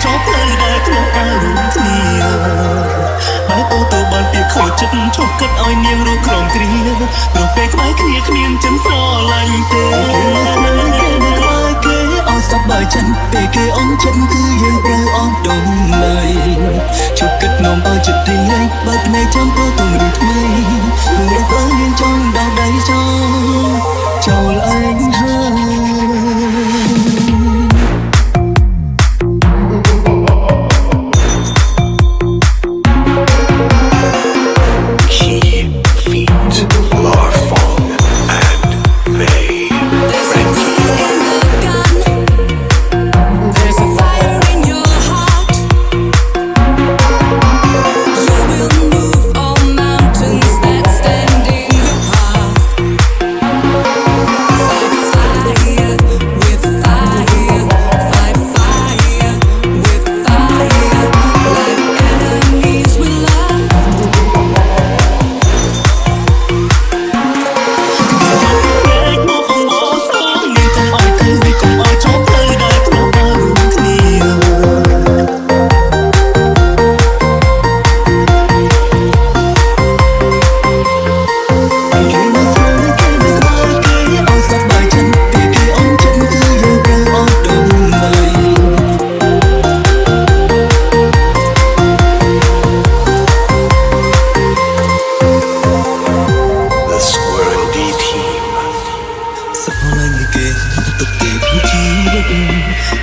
ចោលផ្លូវដែលធ្លាប់ដើររួមគ្នាបែបអូតូបានពីខូចចិត្តឈប់គិតឲ្យនាងរស់ក្រោមគ្រាព្រោះពេលក្បែរគ្នាគ្មានចិនស្រឡាញ់ទេគេអត់សប្បាយចិត្តពេលគេអន់ចិត្តគឺយើងត្រូវអត់ដុំឡើយឈប់គិតនោមឲ្យចិត្តរីកបើភ្នែកចាំទៅទំរីថ្មីព្រោះបើយើងចង់ដល់ដៃចូលឯងហើយ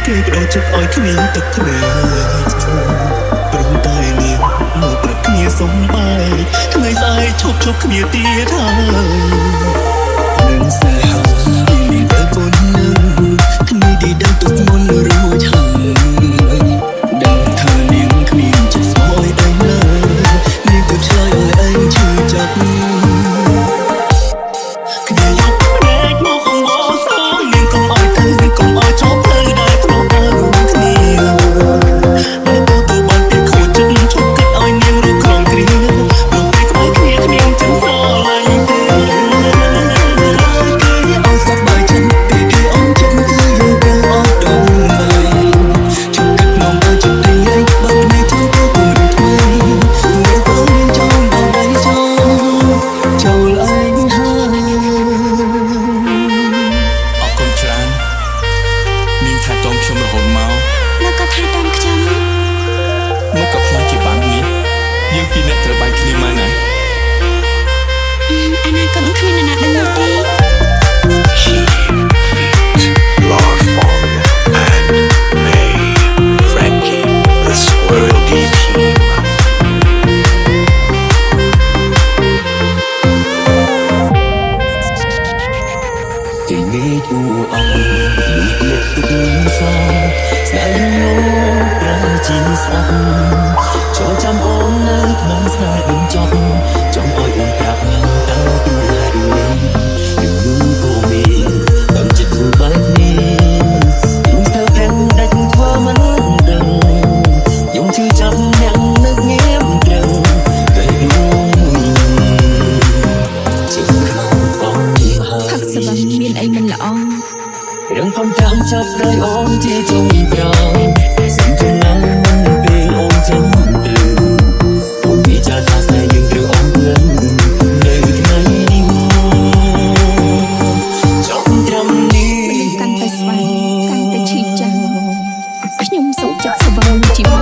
គេបដោចិត្តឲ្យគ្មានទឹកភ្នែកព្រមតែនាងមកប្រាប់គ្នាសុំបាយថ្ងៃស្អែកឈប់គ្នាទៀតហើយនឹងស្នេហាមានតែប៉ុណ្ណឹងគ្នាទីដឹងទុកមុនរួចហើយដឹងថានាងគ្មានចិត្តស្មោះឲ្យឯងឡើយនាងក៏ឆ្លើយឲ្យឯងឈឺចាប់គ្នាយកភ្នែកមកអងអសងនាងកុំឲ្យទៅកុំឲ្យចោលផ្លូវដែលធ្លាប់ដើររួមគ្នាបើទៅបានពីខូចចិត្តឈប់គិតឲ្យនាងរស់ក្រោមគ្រាព្រោះពេលក្បែរគ្នាគ្មានចិនស្រឡាញ់ទេគេអត់សប្បាយចិត្តពេលគេអន់ចិត្តគឺយើងត្រូវអត់ដុំឡើយឈប់គិតនាំឲ្យចិត្តរីកបើភ្នែកចាំទៅគំរូថ្មីពេលទៅមានចង់ដល់ដៃចូលឯងហើយអរគុណច្រើននាងថែទាំខ្ញុំរហូតមកលោកក៏ថែទាំខ្ញុំមកក៏ខ្លាចជាបាននេះយើងពីរអ្នកត្រូវបែកគ្នាមកណាអនាគតគ្មានអ្នកណាដឹងនោះទេ Lord Fong and May Frankie the Squirrely Team គេមេឃអ៊ូអងលុយលើកទឹកសាស្នេហ៍លោកប្រជាស្អាតចូលចាំអូននៅក្នុងស្នេហ៍បញ្ចប់ចង់ឲ្យអូនប្រាប់តើពីណាឬនឹងក៏មានតាមចិត្តធ្វើបែបនេះខ្ញុំស្ទើរទាំងដាច់ធ្វើមិនដឹងខ្ញុំជឿចាប់អ្នកនៅងៀមត្រឹងតែជាក្នុងបងហើយផឹកសបឹងមានអីមិនល្អរឿងកុំចាំចាប់ដោយអូនជាចុងក្រោយសិនជាណាមិនពេលអូនចាំត្រូវអូនវិចារថាស្នេហ៍យើងត្រូវអូនភ្លឹងនៅថ្ងៃនេះចង់ត្រឹមនេះកាន់តែស្វែងកាន់តែឈឺចាំខ្ញុំសុខចិត្តសបឹងជីវិត